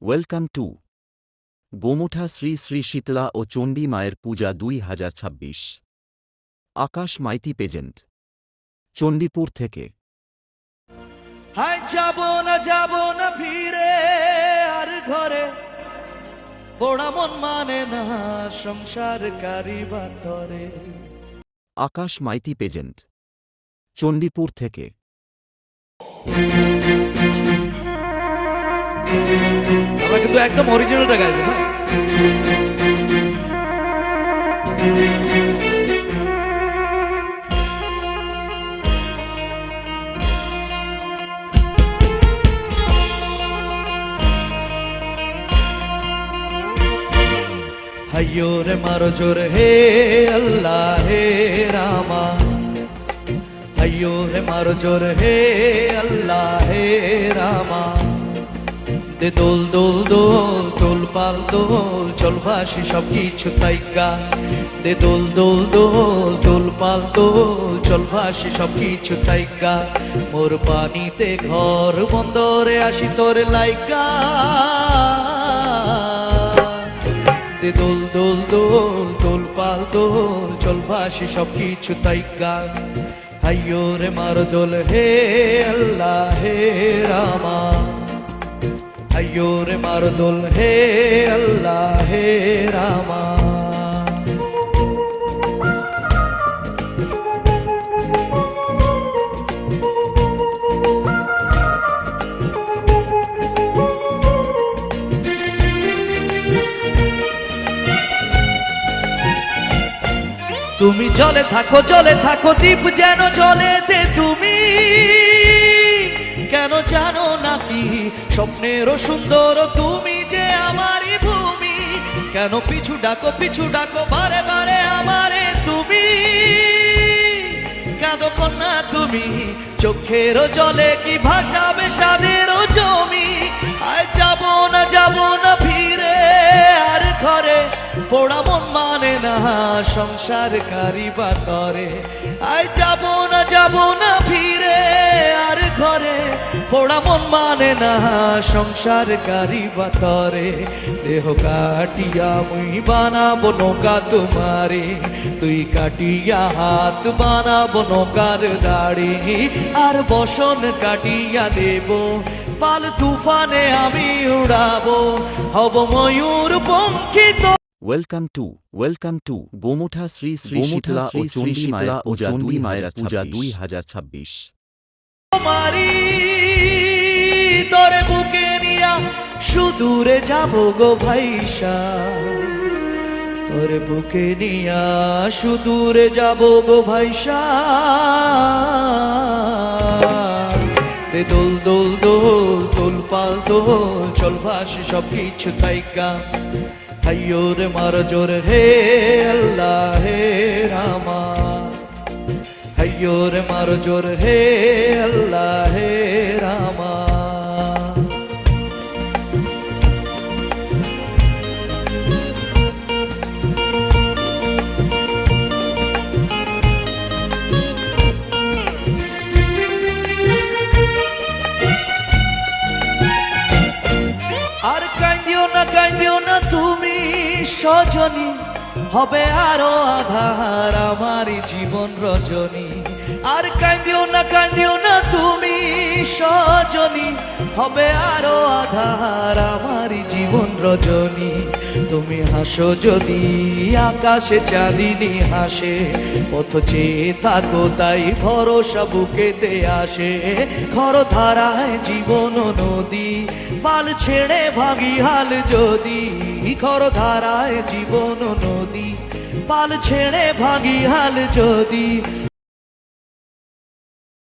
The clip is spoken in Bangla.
ওয়েলকাম টু গোমুঠা শ্রী শ্রী শীতলা ও চণ্ডী মায়ের পূজা 2026। আকাশ মাইতি পেজেন্ট, চণ্ডীপুর থেকে। হাই যাব না ফিরে আর ঘরে, পোড়া মন মানে না সংসার কারিবা করে। আকাশ মাইতি পেজেন্ট, চণ্ডীপুর থেকে। আমরা কিন্তু একদম অরিজিনালটা গাইবো, হ্যাঁ? হাইয়ো রে মারো জোর হে আল্লাহ হে রামা, হাইয়ো রে মারো জোর হে আল্লাহ হে রামা। দে দোল দোল দোল দোল পাল দোল, চল ভাসি সব কিছু তাইগা। দে দোল দোল দোল দোল পাল দোল, চল ভাসি সব কিছু তাইগা। মোর পানিতে ঘর বন্দরে আসি তোর লাইগা। দে দোল দোল দোল দোল পাল দোল, চল ভাসি সব কিছু তাইগা। হাইয়ো রে মারো দোল হে আল্লাহ হে রামা, হাইয়ো রে মারো দোল হে আল্লাহ হে রামা। তুমি জলে থাকো দ্বীপ যেন জলেতে। তুমি কেন জানো নাকি স্বপ্নেরও সুন্দর তুমি যে আমারই ভূমি। কেন পিছু ডাকো বারে বারে আমারে তুমি। কাঁদো কন্যা তুমি, চোখেরও জলে কি ভাসাবে সাদেরও জমি। আয় যাব না ফিরে আর ঘরে, পোড়া মন মানে না সংসার কারিবা করে। আয় যাব না ফিরে আর ঘরে, পোড়া মন মানে না সংসার কারিবা করে। দেহ কাটিয়া মুই বানাবো নৌকা তোমারে, তুই কাটিয়া হাত বানাবো নৌকার দাড়ি। আর বসন কাটিয়া দেব, পাল তুফানে আমি উড়াবো, হব ময়ূর পঙ্খিত। ওয়েলকাম টু গোমুঠা শ্রী শ্রী শীতলা ও চণ্ডী মায়ের পূজা 2026। মারি তোরে বুকে নিয়া সুদূরে যাব গো ভাইসা, তোরে বুকে নিয়া সুদূরে যাব গো ভাইসা। দে দোল দোল দোল দোল পাল দোল, চল ভাসি সব কিছু তাইগা। হাইয়ো রে মারো জোর হে আল্লাহ হে রামা, হাইয়ো রে মারো জোর হে আল্লাহ হে রামা। আর কান্দিও না তুমি সজনী, হবে আরো আধার আমারই জীবন রজনী। আর কান্দিও না তুমি সজনী, হবে আরো আধার আমারই জীবন রজনী। তুমি হাসো যদি আকাশে চাঁদিনী হাসে, পথ চেয়ে থাকো তাই ভরসা বুকেতে আসে। খর ধারায় জীবন নদী, পাল ছেড়ে ভাগি হাল যদি। খর ধারায় জীবন নদী, পাল ছেড়ে ভাগি হাল যদি।